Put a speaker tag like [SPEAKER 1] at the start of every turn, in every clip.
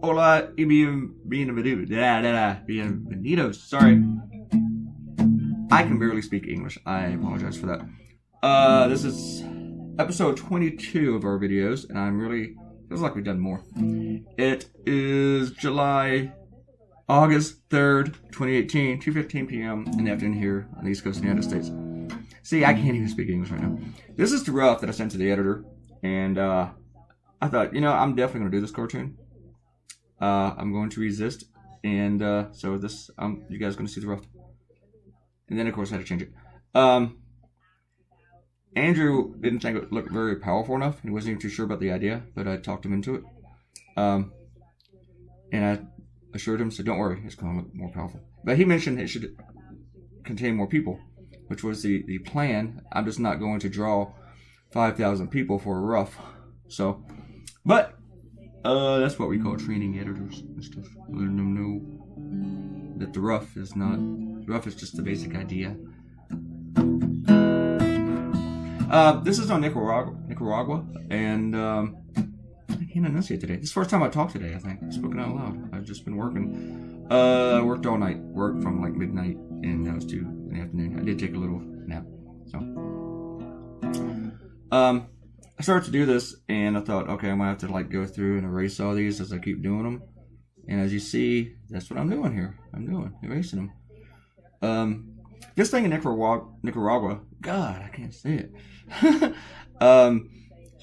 [SPEAKER 1] Hola y bienvenidos. Sorry. I can barely speak English. I apologize for that. This is episode 22 of our videos, and I'm really... feels like we've done more. It is August 3rd, 2018, 2:15 p.m. in the afternoon here on the East Coast of the United States. See, I can't even speak English right now. This is the rough that I sent to the editor, and I thought, I'm definitely going to do this cartoon. I'm going to resist, and so this, you guys are going to see the rough. And then, of course, I had to change it. Andrew didn't think it looked very powerful enough. He wasn't even too sure about the idea, but I talked him into it. And I assured him, so don't worry, it's going to look more powerful. But he mentioned it should contain more people, which was the plan. I'm just not going to draw 5,000 people for a rough. So, but that's what we call training editors and stuff. Letting them know that the rough is just the basic idea. This is on Nicaragua, and I can't enunciate today. This is the first time I talked today, I think. I've spoken out loud. I've just been working. I worked all night. Worked from like midnight, and that was 2 in the afternoon. I did take a little nap. So, I started to do this, and I thought, okay, I'm going to have to go through and erase all these as I keep doing them. And as you see, that's what I'm doing here. Erasing them. This thing in Nicaragua, God, I can't say it,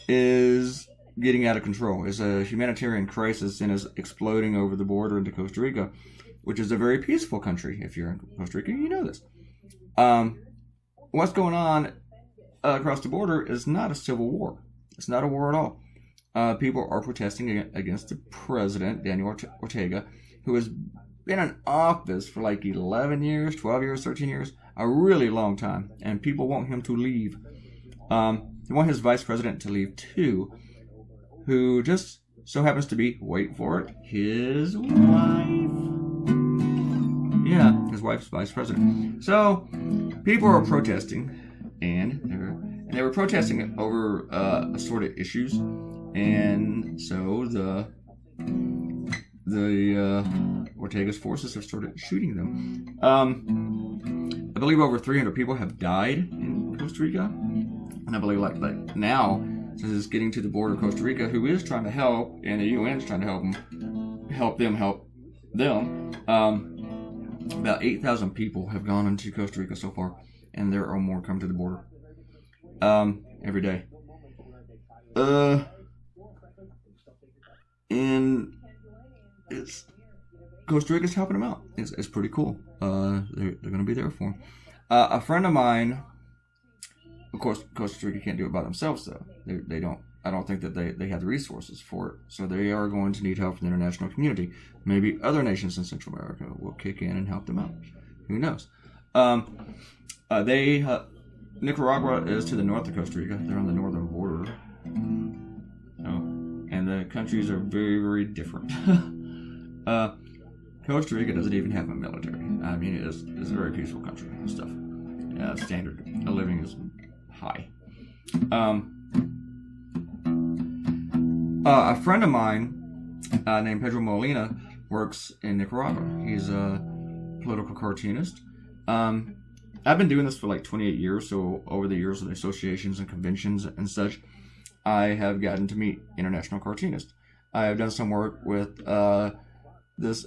[SPEAKER 1] is getting out of control. It's a humanitarian crisis and is exploding over the border into Costa Rica, which is a very peaceful country. If you're in Costa Rica, you know this. What's going on across the border is not a civil war. It's not a war at all. People are protesting against the president, Daniel Ortega, who has been in office for 11 years, 12 years, 13 years, a really long time, and people want him to leave. They want his vice president to leave too, who just so happens to be, wait for it, his wife. Yeah, his wife's vice president. So people are protesting, and they were protesting over assorted issues, and so the Ortega's forces have started shooting them. I believe over 300 people have died in Costa Rica, and I believe now, since it's getting to the border of Costa Rica, who is trying to help, and the UN is trying to help them. About 8,000 people have gone into Costa Rica so far, and there are more coming to the border every day. And Costa Rica's helping them out. It's pretty cool. They're going to be there for him. A friend of mine, of course, Costa Rica can't do it by themselves, though. They don't. I don't think that they have the resources for it. So they are going to need help from the international community. Maybe other nations in Central America will kick in and help them out. Who knows? Nicaragua is to the north of Costa Rica. They're on the northern border. And the countries are very, very different. Costa Rica doesn't even have a military. I mean, it's a very peaceful country and stuff. Standard of living is high. A friend of mine named Pedro Molina works in Nicaragua. He's a political cartoonist. I've been doing this for 28 years, so over the years of the associations and conventions and such, I have gotten to meet international cartoonists. I have done some work with this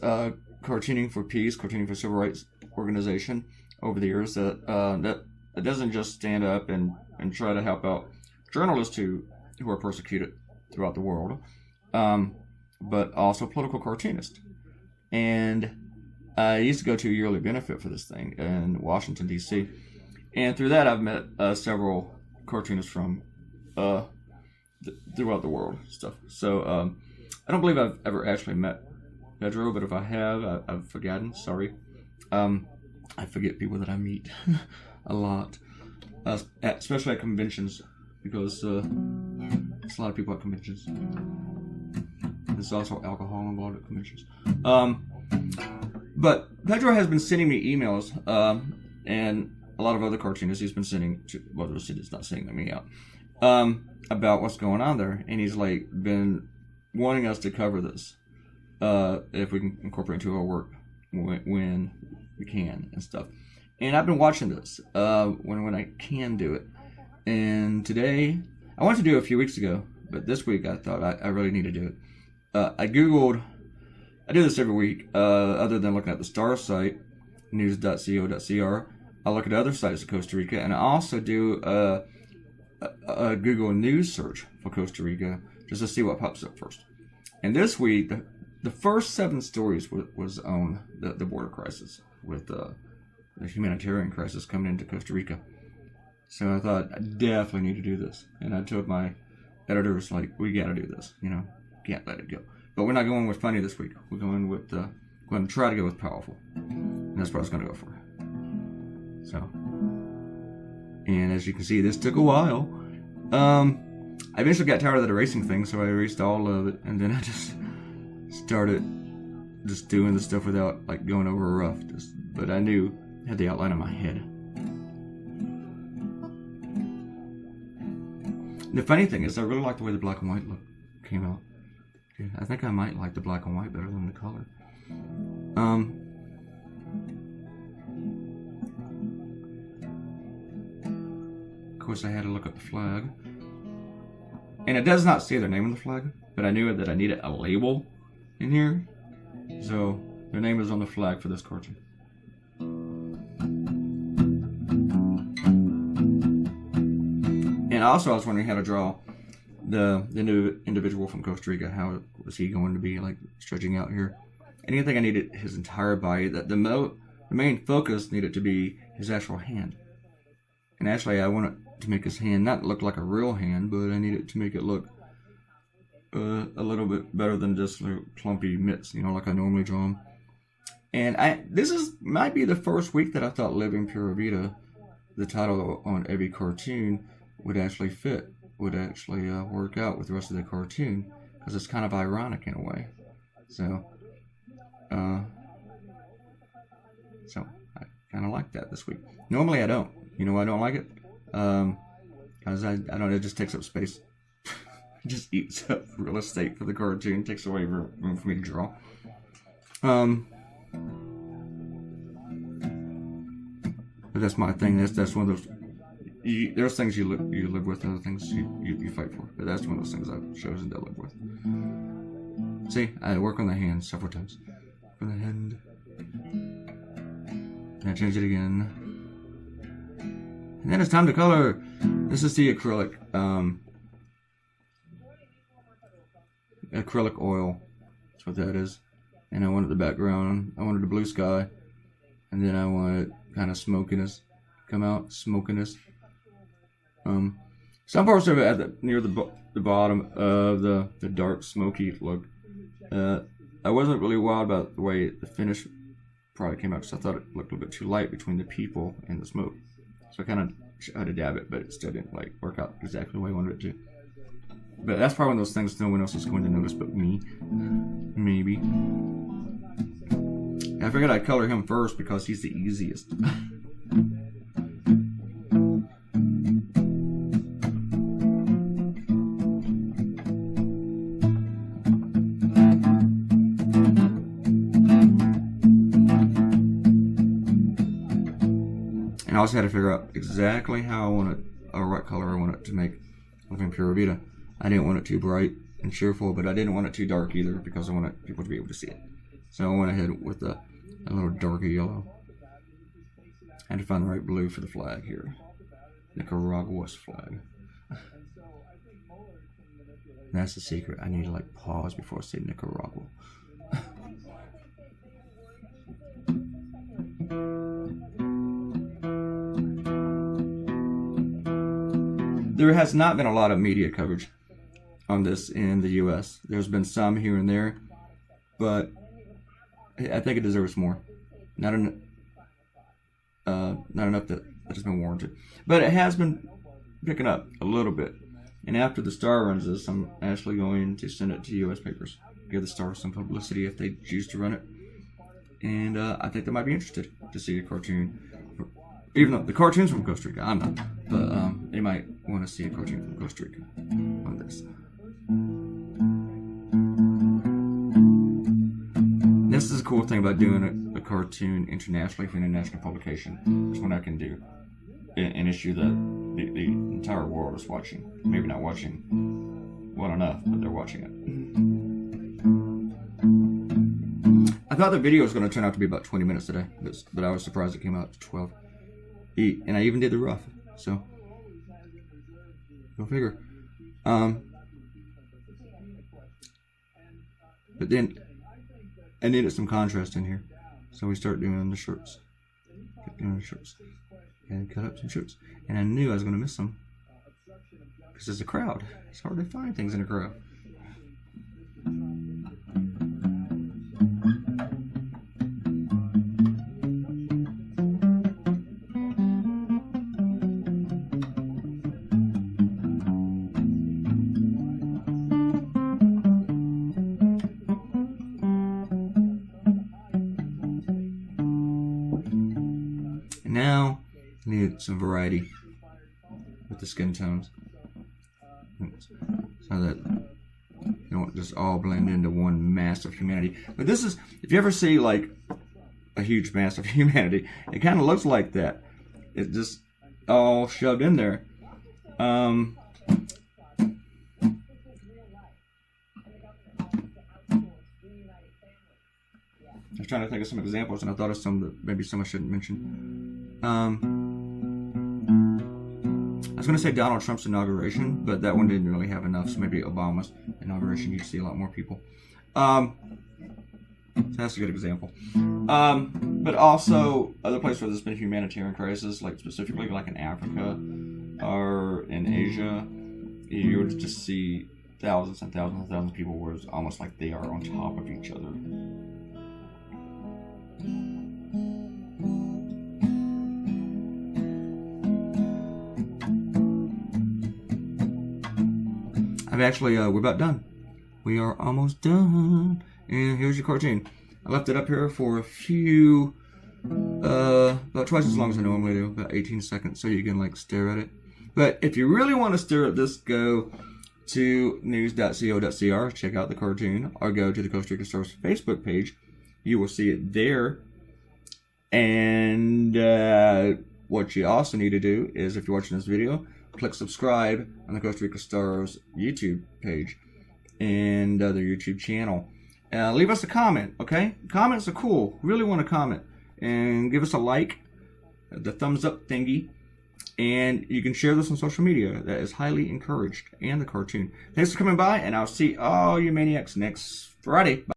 [SPEAKER 1] Cartooning for Peace, Cartooning for Civil Rights organization over the years that doesn't just stand up and try to help out journalists who are persecuted throughout the world, but also political cartoonists. And I used to go to a yearly benefit for this thing in Washington, D.C. And through that, I've met several cartoonists from throughout the world stuff. So I don't believe I've ever actually met Pedro, but if I have, I've forgotten. Sorry. I forget people that I meet a lot, especially at conventions, because there's a lot of people at conventions. There's also alcohol involved at conventions. But Pedro has been sending me emails, and a lot of other cartoonists he's been sending to, well, he's not sending me out, about what's going on there. And he's been wanting us to cover this if we can incorporate into our work when we can and stuff. And I've been watching this when I can do it. And today, I wanted to do it a few weeks ago, but this week I thought I really need to do it. I Googled, I do this every week, other than looking at the STAR site, news.co.cr. I look at other sites of Costa Rica, and I also do a Google News search for Costa Rica just to see what pops up first. And this week, the first 7 stories was on the border crisis with the humanitarian crisis coming into Costa Rica. So I thought I definitely need to do this, and I told my editors, like, we got to do this. Can't let it go. But we're not going with funny this week. We're going with going to try to go with powerful, and that's what I was going to go for. So, and as you can see, this took a while. I eventually got tired of the erasing thing, so I erased all of it, and then I just started just doing the stuff without like going over a rough. But I knew I had the outline in my head. The funny thing is, I really like the way the black and white look came out. I think I might like the black and white better than the color. Of course, I had to look up the flag. And it does not say their name on the flag, but I knew that I needed a label in here. So, their name is on the flag for this cartoon. And also, I was wondering how to draw the new individual from Costa Rica. How was he going to be like stretching out here? And I think I needed his entire body. That the main focus needed to be his actual hand. And actually, I wanted to make his hand not look like a real hand, but I needed to make it look a little bit better than just like clumpy mitts, like I normally draw them. And this might be the first week that I thought "Living Pura Vida," the title on every cartoon, would actually fit, would actually work out with the rest of the cartoon, because it's kind of ironic in a way. So I kind of like that this week. Normally I don't. You know why I don't like it? Because I don't know, it just takes up space. It just eats up real estate for the cartoon, takes away room for me to draw. But that's my thing. That's one of those. There's things you live with, and other things you fight for. But that's one of those things I've chosen to live with. See, I work on the hand several times. For the hand. And I change it again. And then it's time to color. This is the acrylic. Acrylic oil. That's what that is. And I wanted the background. I wanted the blue sky. And then I wanted kind of smokiness. Come out, smokiness. Some parts of it near the bottom of the dark smoky look. I wasn't really wild about the way the finished product came out, because I thought it looked a little bit too light between the people and the smoke. So I kind of had to dab it, but it still didn't work out exactly the way I wanted it to. But that's probably one of those things no one else is going to notice but me. Maybe. I figured I'd color him first because he's the easiest. And I also had to figure out exactly how I wanted, or what color I wanted to make Living Pura Vida. I didn't want it too bright and cheerful, but I didn't want it too dark either, because I wanted people to be able to see it. So I went ahead with a little darker yellow. I had to find the right blue for the flag here. Nicaragua's flag. That's the secret. I need to pause before I say Nicaragua. There has not been a lot of media coverage on this in the U.S. There's been some here and there, but I think it deserves more. Not enough that has been warranted. But it has been picking up a little bit. And after the Star runs this, I'm actually going to send it to U.S. papers. Give the Star some publicity if they choose to run it. And I think they might be interested to see a cartoon. Even though the cartoon's from Costa Rica, I'm not. But they might want to see a cartoon from Costa Rica on this. This is a cool thing about doing a cartoon internationally for an international publication. It's one I can do. An issue that the entire world is watching. Maybe not watching well enough, but they're watching it. I thought the video was going to turn out to be about 20 minutes today, but I was surprised it came out to 12. And I even did the rough, so go figure. But then I needed some contrast in here, so we started doing the shirts. Kept doing the shirts. And cut up some shirts. And I knew I was going to miss some. Because there's a crowd. It's hard to find things in a crowd. And now need some variety with the skin tones so that you don't just all blend into one mass of humanity. But this is, if you ever see like a huge mass of humanity, it kind of looks like that. It's just all shoved in there. I was trying to think of some examples, and I thought of some that maybe some I shouldn't mention. I was going to say Donald Trump's inauguration, but that one didn't really have enough, so maybe Obama's inauguration, you'd see a lot more people. So that's a good example. But also, other places where there's been humanitarian crisis, like specifically like in Africa or in Asia, you would just see thousands and thousands and thousands of people where it's almost like they are on top of each other. I've actually, we're about done. We are almost done. And here's your cartoon. I left it up here for a few, about twice as long as I normally do, about 18 seconds, so you can like stare at it. But if you really want to stare at this, go to news.co.cr, check out the cartoon, or go to the Costa Rica Stars Facebook page. You will see it there. And what you also need to do is, if you're watching this video, click subscribe on the Costa Rica Stars YouTube page and their YouTube channel. Leave us a comment, okay? Comments are cool. Really want to comment. And give us a like, the thumbs up thingy. And you can share this on social media. That is highly encouraged. And the cartoon. Thanks for coming by, and I'll see all you maniacs next Friday. Bye.